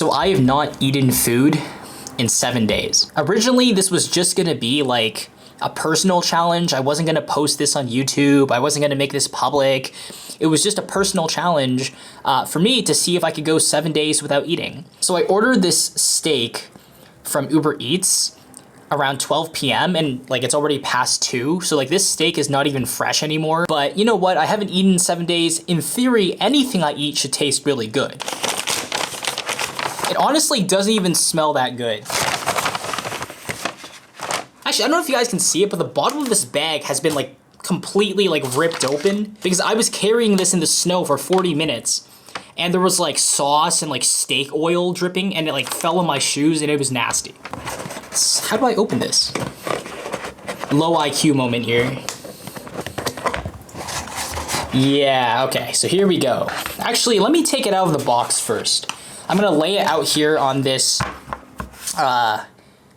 So I have not eaten food in 7 days. Originally, this was just gonna be like a personal challenge. I wasn't gonna post this on YouTube. I wasn't gonna make this public. It was just a personal challenge for me to see if I could go 7 days without eating. So I ordered this steak from Uber Eats around 12 p.m. and like it's already past 2. So like this steak is not even fresh anymore. But you know what? I haven't eaten in 7 days. In theory, anything I eat should taste really good. It honestly doesn't even smell that good. Actually, I don't know if you guys can see it, but the bottom of this bag has been like completely like ripped open because I was carrying this in the snow for 40 minutes and there was like sauce and like steak oil dripping and it like fell on my shoes and it was nasty. How do I open this? Low IQ moment here. Yeah, okay, so here we go. Actually, let me take it out of the box first. I'm gonna lay it out here on this,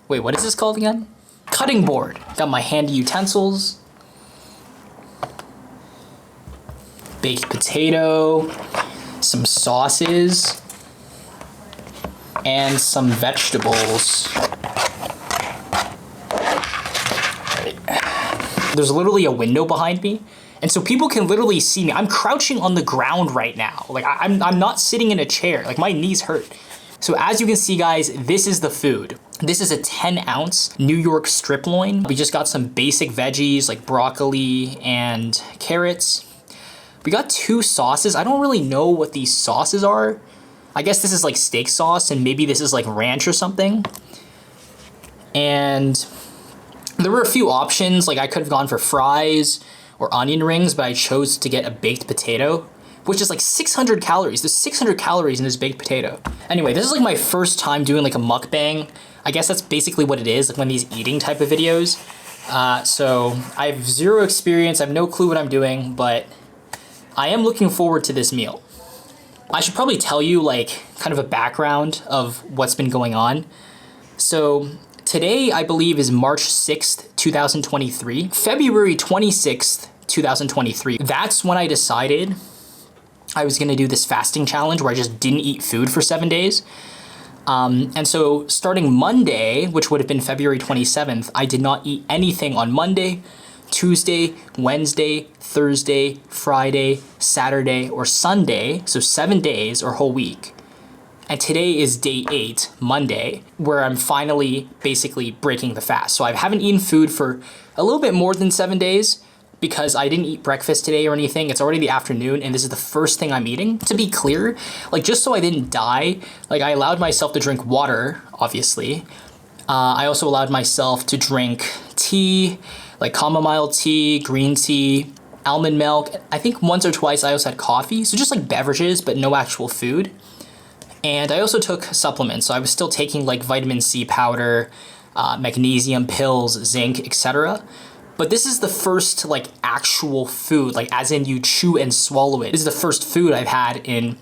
wait, what is this called again? Cutting board. Got my handy utensils. Baked potato, some sauces, and some vegetables. There's literally a window behind me, and so people can literally see me. I'm crouching on the ground right now. Like I'm not sitting in a chair. Like my knees hurt. So as you can see, guys, this is the food. This is a 10-ounce New York strip loin. We just got some basic veggies like broccoli and carrots. We got 2 sauces. I don't really know what these sauces are. I guess this is like steak sauce and maybe this is like ranch or something. And there were a few options. Like I could have gone for fries or onion rings, but I chose to get a baked potato, which is like 600 calories. There's 600 calories in this baked potato. Anyway, this is like my first time doing like a mukbang. I guess that's basically what it is, like one of these eating type of videos. So I have zero experience. I have no clue what I'm doing, but I am looking forward to this meal. I should probably tell you like kind of a background of what's been going on. So today, I believe, is March 6th, 2023. February 26th, 2023. That's when I decided I was gonna do this fasting challenge where I just didn't eat food for 7 days. And so starting Monday, which would have been February 27th, I did not eat anything on Monday, Tuesday, Wednesday, Thursday, Friday, Saturday, or Sunday. So 7 days or whole week. And today is day 8, Monday, where I'm finally basically breaking the fast. So I haven't eaten food for a little bit more than 7 days because I didn't eat breakfast today or anything. It's already the afternoon and this is the first thing I'm eating. To be clear, like just so I didn't die, like I allowed myself to drink water, obviously. I also allowed myself to drink tea, like chamomile tea, green tea, almond milk. I think once or twice I also had coffee. So just like beverages, but no actual food. And I also took supplements. So I was still taking like vitamin C powder, magnesium pills, zinc, etc. But this is the first like actual food, like as in you chew and swallow it. This is the first food I've had in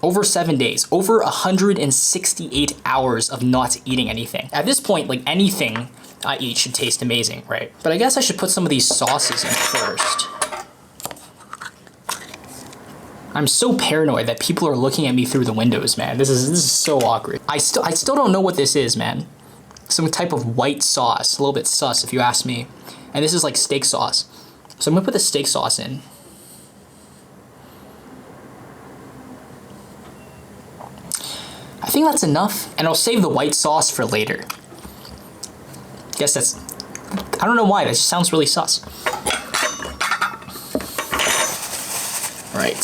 over 7 days, over 168 hours of not eating anything. At this point, like anything I eat should taste amazing, right? But I guess I should put some of these sauces in first. I'm so paranoid that people are looking at me through the windows, man. This is so awkward. I still don't know what this is, man. Some type of white sauce, a little bit sus if you ask me. And this is like steak sauce. So I'm gonna put the steak sauce in. I think that's enough, and I'll save the white sauce for later. Guess that's, I don't know why, that just sounds really sus. Right.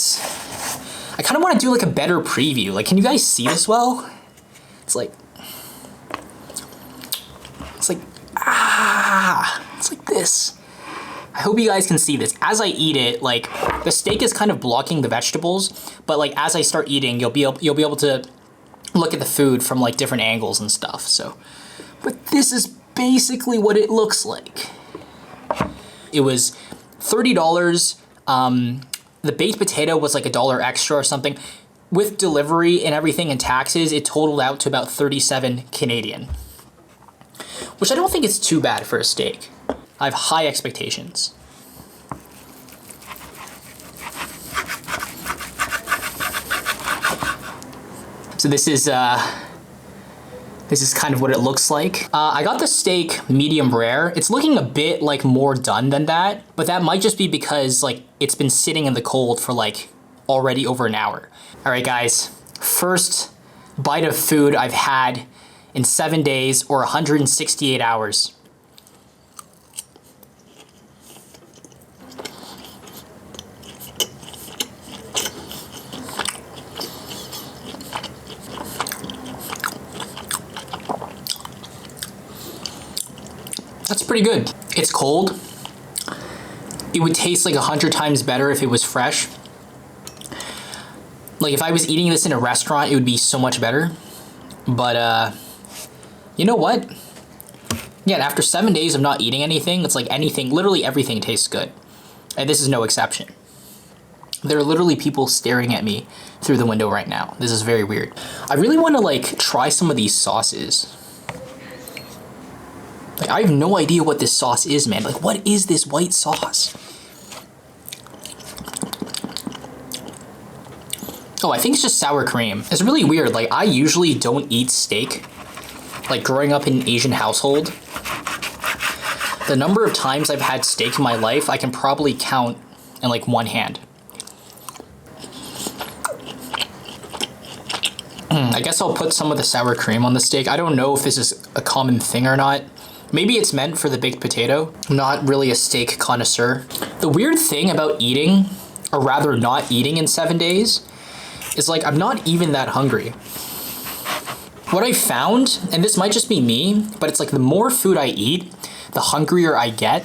I kind of want to do like a better preview. Like, can you guys see this well? It's like, it's like this. I hope you guys can see this. As I eat it, like the steak is kind of blocking the vegetables, but like as I start eating, you'll be able to look at the food from like different angles and stuff. So, but this is basically what it looks like. It was $30. The baked potato was like $1 extra or something. With delivery and everything and taxes, it totaled out to about 37 Canadian. Which I don't think is too bad for a steak. I have high expectations. So this is kind of what it looks like. I got the steak medium rare. It's looking a bit like more done than that, but that might just be because like it's been sitting in the cold for like already over an hour. All right, guys, first bite of food I've had in 7 days or 168 hours. That's pretty good. It's cold. It would taste like 100 times better if it was fresh. Like if I was eating this in a restaurant, it would be so much better. But you know what? Yeah, after 7 days of not eating anything, it's like anything, literally everything tastes good. And this is no exception. There are literally people staring at me through the window right now. This is very weird. I really want to like try some of these sauces. Like, I have no idea what this sauce is, man. Like, what is this white sauce? Oh, I think it's just sour cream. It's really weird. Like, I usually don't eat steak. Like, growing up in an Asian household, the number of times I've had steak in my life, I can probably count in, like, one hand. I guess I'll put some of the sour cream on the steak. I don't know if this is a common thing or not. Maybe it's meant for the baked potato. I'm not really a steak connoisseur. The weird thing about eating, or rather not eating in 7 days, is like I'm not even that hungry. What I found, and this might just be me, but it's like the more food I eat, the hungrier I get,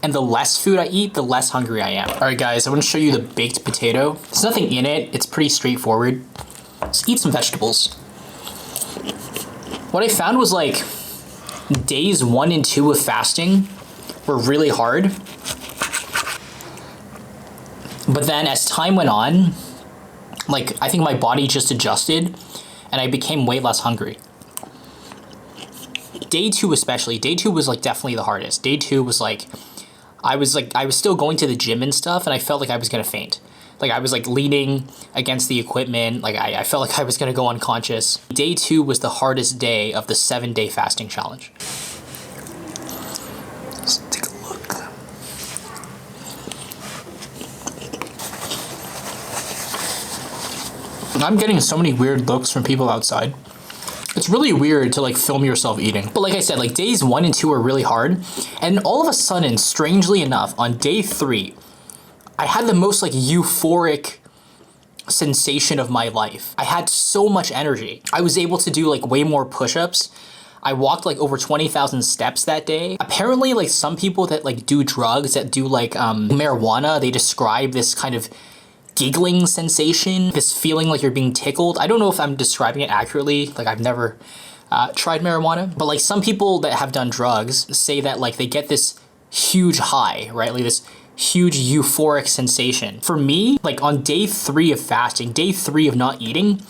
and the less food I eat, the less hungry I am. All right, guys, I want to show you the baked potato. There's nothing in it. It's pretty straightforward. Just eat some vegetables. What I found was like, days 1 and 2 of fasting were really hard. But then as time went on, like I think my body just adjusted and I became way less hungry. Day 2 especially, day 2 was like definitely the hardest. Day 2 was like, I was still going to the gym and stuff and I felt like I was gonna faint. Like I was like leaning against the equipment. Like I felt like I was gonna go unconscious. Day 2 was the hardest day of the 7-day fasting challenge. Let's take a look. I'm getting so many weird looks from people outside. It's really weird to like film yourself eating. But like I said, like days 1 and 2 are really hard. And all of a sudden, strangely enough, on day 3, I had the most like euphoric sensation of my life. I had so much energy. I was able to do like way more push-ups. I walked like over 20,000 steps that day. Apparently like some people that like do drugs, that do like marijuana, they describe this kind of giggling sensation, this feeling like you're being tickled. I don't know if I'm describing it accurately. Like I've never tried marijuana, but like some people that have done drugs say that like they get this huge high, right? Like this huge euphoric sensation. For me, like on day 3 of fasting, day 3 of not eating,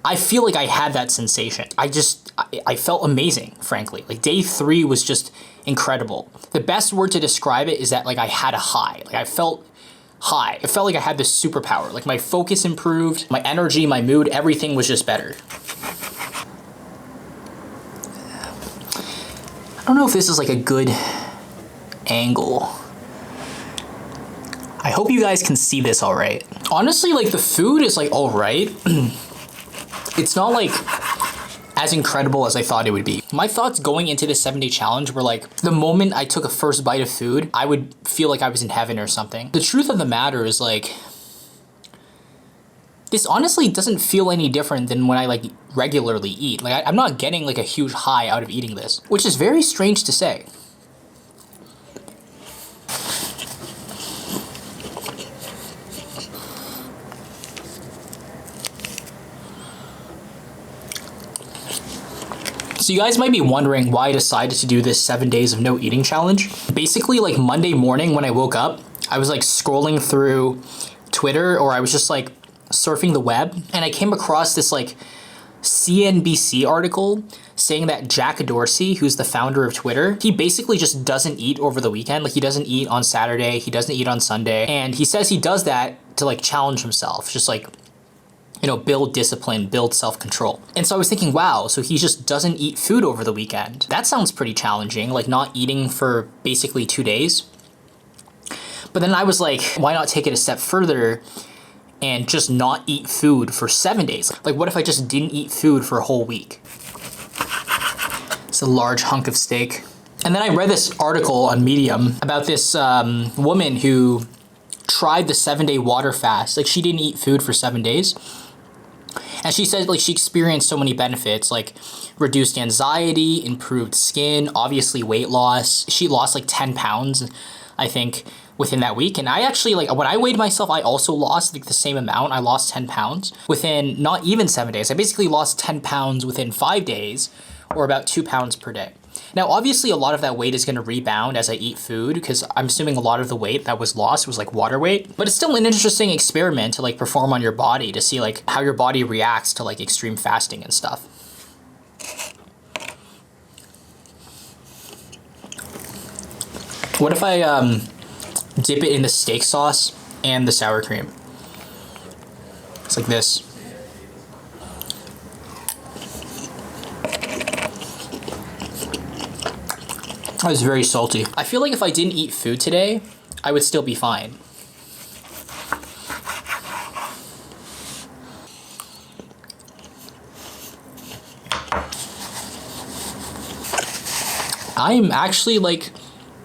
I feel like I had that sensation. I felt amazing, frankly. Like day 3 was just incredible. The best word to describe it is that like I had a high. Like I felt high. It felt like I had this superpower. Like my focus improved, my energy, my mood, everything was just better. I don't know if this is like a good angle. I hope you guys can see this all right. Honestly, like the food is like all right. It's not like as incredible as I thought it would be. My thoughts going into this 7-day challenge were like, the moment I took a first bite of food, I would feel like I was in heaven or something. The truth of the matter is like, this honestly doesn't feel any different than when I like regularly eat. Like I'm not getting like a huge high out of eating this, which is very strange to say. So you guys might be wondering why I decided to do this 7 days of no eating challenge. Basically, like Monday morning when I woke up, I was like scrolling through Twitter, or I was just like surfing the web, and I came across this like CNBC article saying that Jack Dorsey, who's the founder of Twitter, he basically just doesn't eat over the weekend. Like he doesn't eat on Saturday, he doesn't eat on Sunday, and he says he does that to like challenge himself, just like build discipline, build self-control. And so I was thinking, wow, so he just doesn't eat food over the weekend. That sounds pretty challenging, like not eating for basically 2 days. But then I was like, why not take it a step further and just not eat food for 7 days? Like, what if I just didn't eat food for a whole week? It's a large hunk of steak. And then I read this article on Medium about this woman who tried the 7-day water fast. Like, she didn't eat food for 7 days. And she said, like, she experienced so many benefits, like reduced anxiety, improved skin, obviously weight loss. She lost like 10 pounds, I think, within that week. And I actually, like, when I weighed myself, I also lost like the same amount. I lost 10 pounds within not even 7 days. I basically lost 10 pounds within 5 days, or about 2 pounds per day. Now, obviously, a lot of that weight is going to rebound as I eat food, because I'm assuming a lot of the weight that was lost was like water weight. But it's still an interesting experiment to like perform on your body to see like how your body reacts to like extreme fasting and stuff. What if I dip it in the steak sauce and the sour cream? It's like this. That was very salty. I feel like if I didn't eat food today, I would still be fine. I'm actually like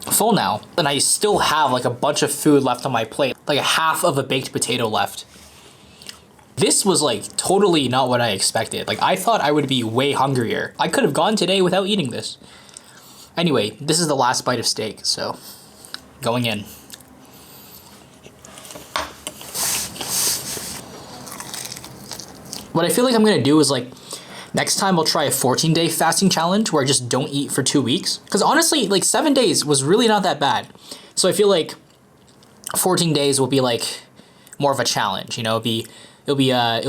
full now, and I still have like a bunch of food left on my plate, like a half of a baked potato left. This was like totally not what I expected. Like, I thought I would be way hungrier. I could have gone today without eating this. Anyway, this is the last bite of steak, so going in. What I feel like I'm gonna do is like, next time I'll try a 14-day fasting challenge where I just don't eat for 2 weeks. Because honestly, like 7 days was really not that bad. So I feel like 14 days will be like more of a challenge, it'll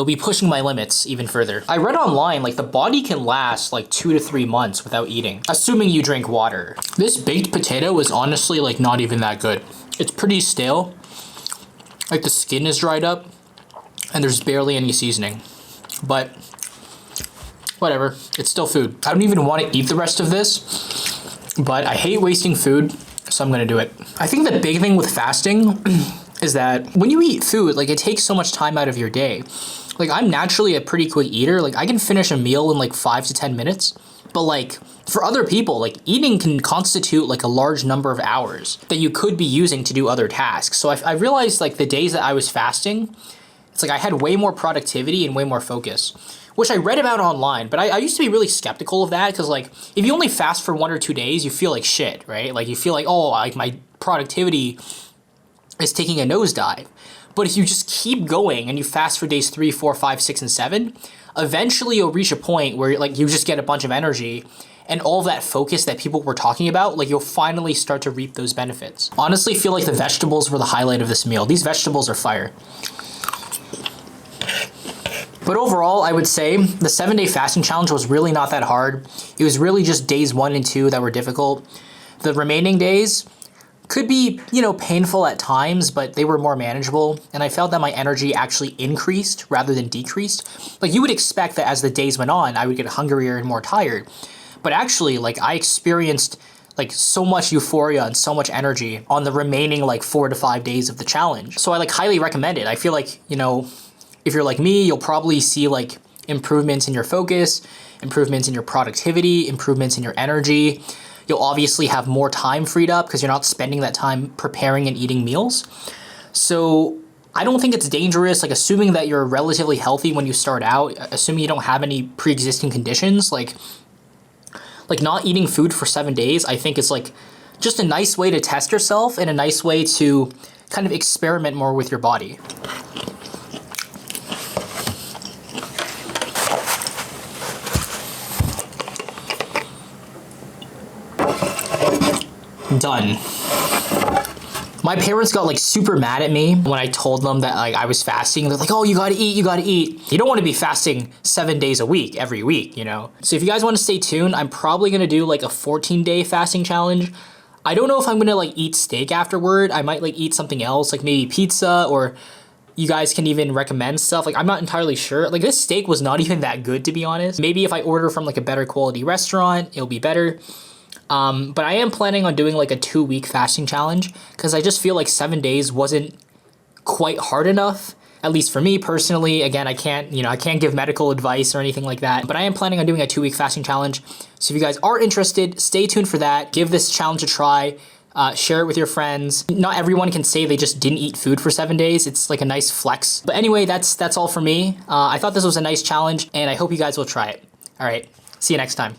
be pushing my limits even further. I read online, like the body can last like 2 to 3 months without eating, assuming you drink water. This baked potato is honestly like not even that good. It's pretty stale. Like the skin is dried up and there's barely any seasoning, but whatever, it's still food. I don't even want to eat the rest of this, but I hate wasting food, so I'm gonna do it. I think the big thing with fasting is that when you eat food, like it takes so much time out of your day. Like, I'm naturally a pretty quick eater. Like, I can finish a meal in like 5 to 10 minutes. But like for other people, like eating can constitute like a large number of hours that you could be using to do other tasks. So I realized like the days that I was fasting, it's like I had way more productivity and way more focus, which I read about online. But I used to be really skeptical of that, because like if you only fast for 1 or 2 days, you feel like shit, right? Like you feel like, oh, like my productivity is taking a nosedive. But if you just keep going and you fast for days 3, 4, 5, 6, and 7, eventually you'll reach a point where like you just get a bunch of energy, and all of that focus that people were talking about, like you'll finally start to reap those benefits. Honestly, feel like the vegetables were the highlight of this meal. These vegetables are fire. But overall, I would say the 7-day fasting challenge was really not that hard. It was really just days 1 and 2 that were difficult. The remaining days could be, painful at times, but they were more manageable. And I felt that my energy actually increased rather than decreased. Like, you would expect that as the days went on, I would get hungrier and more tired. But actually, like, I experienced like so much euphoria and so much energy on the remaining like 4 to 5 days of the challenge. So I like highly recommend it. I feel like, if you're like me, you'll probably see like improvements in your focus, improvements in your productivity, improvements in your energy. You'll obviously have more time freed up because you're not spending that time preparing and eating meals. So I don't think it's dangerous, like assuming that you're relatively healthy when you start out, assuming you don't have any pre-existing conditions, like not eating food for 7 days, I think is like just a nice way to test yourself and a nice way to kind of experiment more with your body. Done. My parents got like super mad at me when I told them that like I was fasting. They're like, oh, you gotta eat, you gotta eat. You don't wanna be fasting 7 days a week, every week, So if you guys wanna stay tuned, I'm probably gonna do like a 14-day fasting challenge. I don't know if I'm gonna like eat steak afterward. I might like eat something else, like maybe pizza or, you guys can even recommend stuff. Like, I'm not entirely sure. Like, this steak was not even that good, to be honest. Maybe if I order from like a better quality restaurant, it'll be better. But I am planning on doing like a 2-week fasting challenge because I just feel like 7 days wasn't quite hard enough, at least for me personally. Again, I can't give medical advice or anything like that, but I am planning on doing a 2-week fasting challenge. So if you guys are interested, stay tuned for that. Give this challenge a try. Share it with your friends. Not everyone can say they just didn't eat food for 7 days. It's like a nice flex. But anyway, that's all for me. I thought this was a nice challenge and I hope you guys will try it. All right, see you next time.